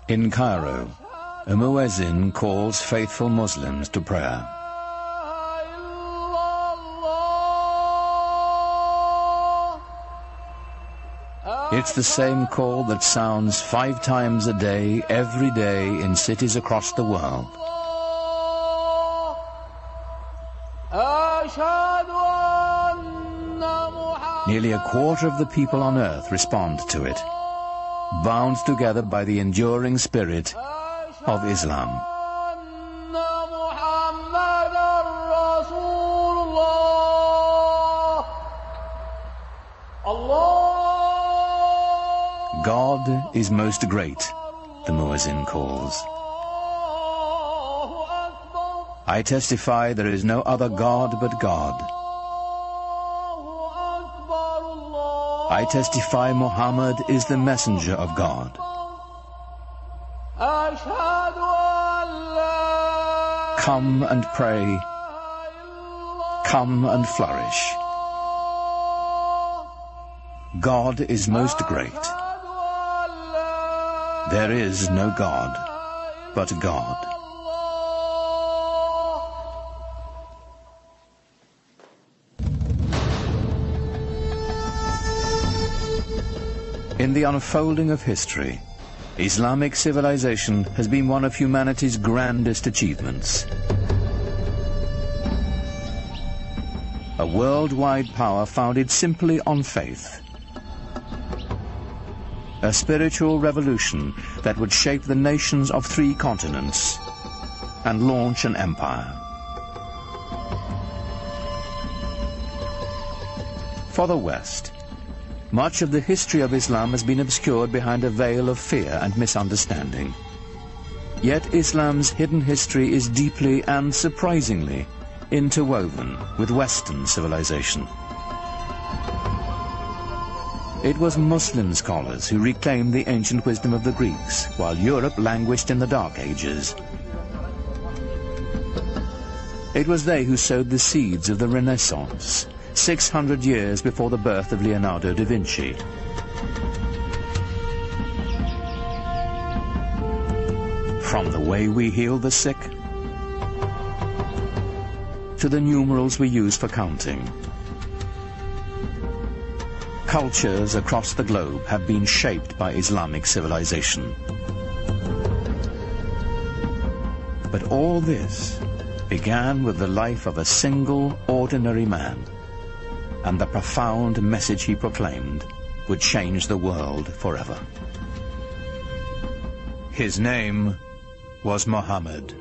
In Cairo, a muezzin calls faithful Muslims to prayer. It's the same call that sounds 5 times a day, every day, in cities across the world. Nearly a quarter of the people on earth respond to it, bound together by the enduring spirit of Islam. God is most great, the muezzin calls. I testify there is no other God but God. I testify Muhammad is the messenger of God. Come and pray. Come and flourish. God is most great. There is no God but God. In the unfolding of history, Islamic civilization has been one of humanity's grandest achievements. A worldwide power founded simply on faith. A spiritual revolution that would shape the nations of 3 continents and launch an empire. For the West, much of the history of Islam has been obscured behind a veil of fear and misunderstanding. Yet Islam's hidden history is deeply and surprisingly interwoven with Western civilization. It was Muslim scholars who reclaimed the ancient wisdom of the Greeks, while Europe languished in the Dark Ages. It was they who sowed the seeds of the Renaissance, 600 years before the birth of Leonardo da Vinci. From the way we heal the sick to the numerals we use for counting, cultures across the globe have been shaped by Islamic civilization. But all this began with the life of a single, ordinary man, and the profound message he proclaimed would change the world forever. His name was Muhammad.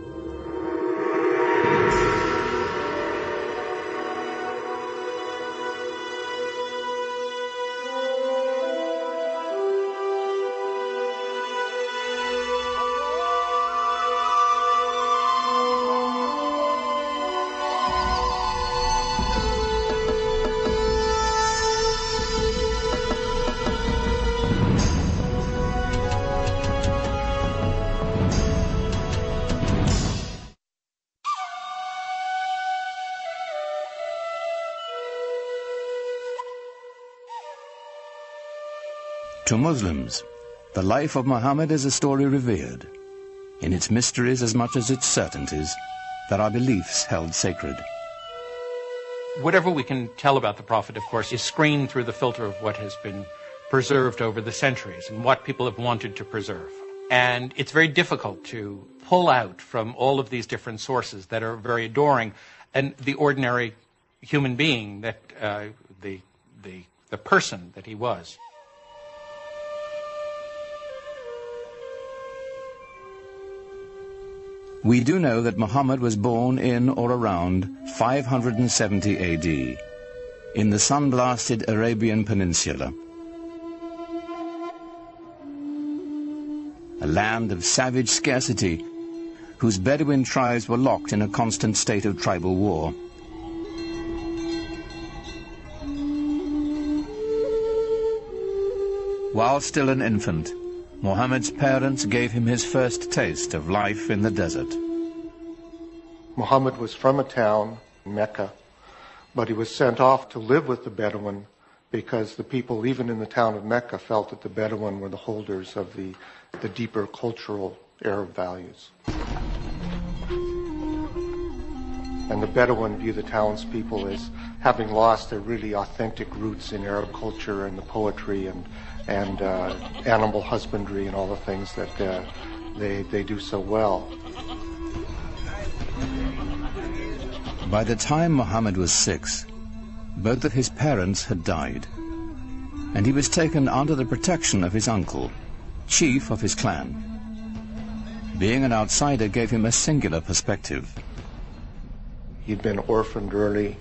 To Muslims, the life of Muhammad is a story revered, in its mysteries as much as its certainties, that our beliefs held sacred. Whatever we can tell about the Prophet, of course, is screened through the filter of what has been preserved over the centuries and what people have wanted to preserve. And it's very difficult to pull out from all of these different sources that are very adoring and the ordinary human being that the person that he was. We do know that Muhammad was born in or around 570 AD in the sun-blasted Arabian Peninsula, a land of savage scarcity whose Bedouin tribes were locked in a constant state of tribal war. While still an infant, Muhammad's parents gave him his first taste of life in the desert. Muhammad was from a town, Mecca, but he was sent off to live with the Bedouin because the people, even in the town of Mecca, felt that the Bedouin were the holders of the deeper cultural Arab values. And the Bedouin view the townspeople as having lost their really authentic roots in Arab culture and the poetry and animal husbandry and all the things that they do so well. By the time Muhammad was 6, both of his parents had died, and he was taken under the protection of his uncle, chief of his clan. Being an outsider gave him a singular perspective. He'd been orphaned early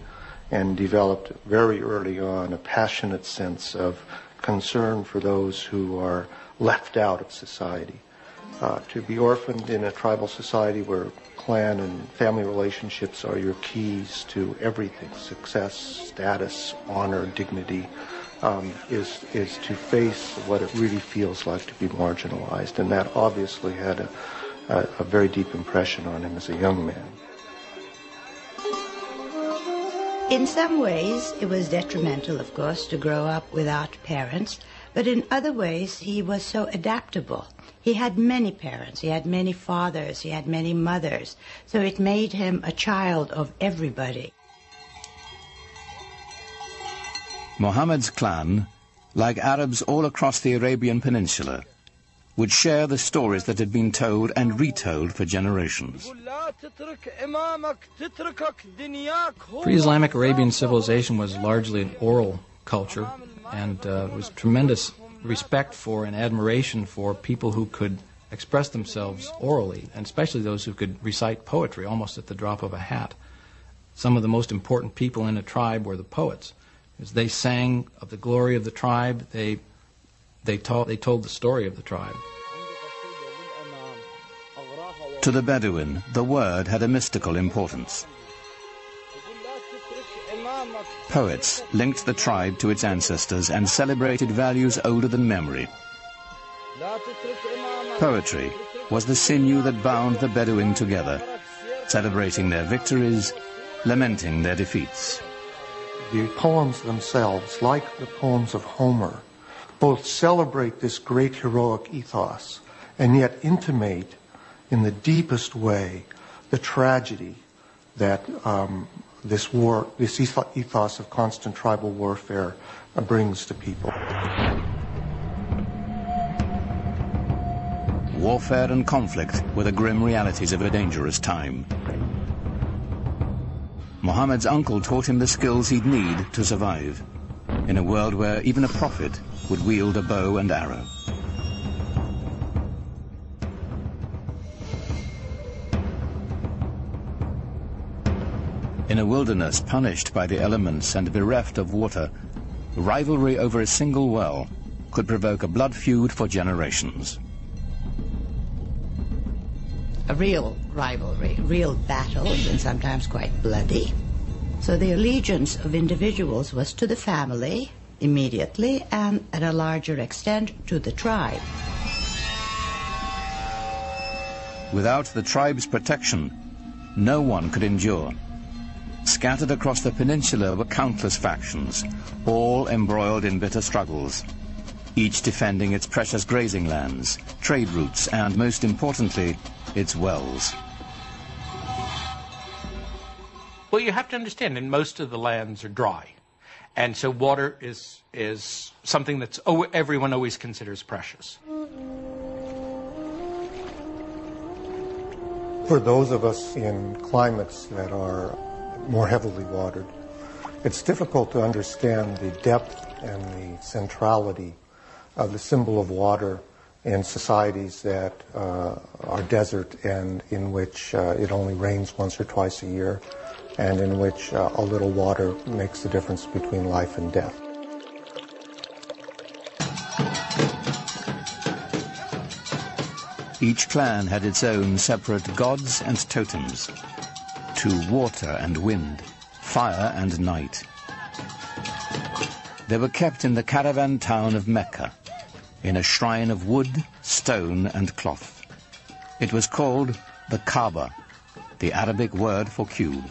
and developed very early on a passionate sense of concern for those who are left out of society. To be orphaned in a tribal society where clan and family relationships are your keys to everything, success, status, honor, dignity, is to face what it really feels like to be marginalized. And that obviously had a very deep impression on him as a young man. In some ways, it was detrimental, of course, to grow up without parents, but in other ways, he was so adaptable. He had many parents, he had many fathers, he had many mothers, so it made him a child of everybody. Muhammad's clan, like Arabs all across the Arabian Peninsula, would share the stories that had been told and retold for generations. Pre-Islamic Arabian civilization was largely an oral culture, and was tremendous respect for and admiration for people who could express themselves orally, and especially those who could recite poetry almost at the drop of a hat. Some of the most important people in a tribe were the poets. As they sang of the glory of the tribe, they told the story of the tribe. To the Bedouin, the word had a mystical importance. Poets linked the tribe to its ancestors and celebrated values older than memory. Poetry was the sinew that bound the Bedouin together, celebrating their victories, lamenting their defeats. The poems themselves, like the poems of Homer, both celebrate this great heroic ethos and yet intimate in the deepest way the tragedy that this ethos of constant tribal warfare brings to people. Warfare and conflict were the grim realities of a dangerous time. Muhammad's uncle taught him the skills he'd need to survive in a world where even a prophet would wield a bow and arrow. In a wilderness punished by the elements and bereft of water, rivalry over a single well could provoke a blood feud for generations. A real rivalry, real battles, and sometimes quite bloody. So the allegiance of individuals was to the family, immediately, and at a larger extent to the tribe. Without the tribe's protection, no one could endure. Scattered across the peninsula were countless factions, all embroiled in bitter struggles, each defending its precious grazing lands, trade routes, and, most importantly, its wells. Well, you have to understand, and most of the lands are dry. And so water is something that's everyone always considers precious. For those of us in climates that are more heavily watered, it's difficult to understand the depth and the centrality of the symbol of water in societies that are desert and in which it only rains once or twice a year, and in which a little water makes the difference between life and death. Each clan had its own separate gods and totems, to water and wind, fire and night. They were kept in the caravan town of Mecca, in a shrine of wood, stone and cloth. It was called the Kaaba, the Arabic word for cube.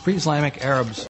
Pre-Islamic Arabs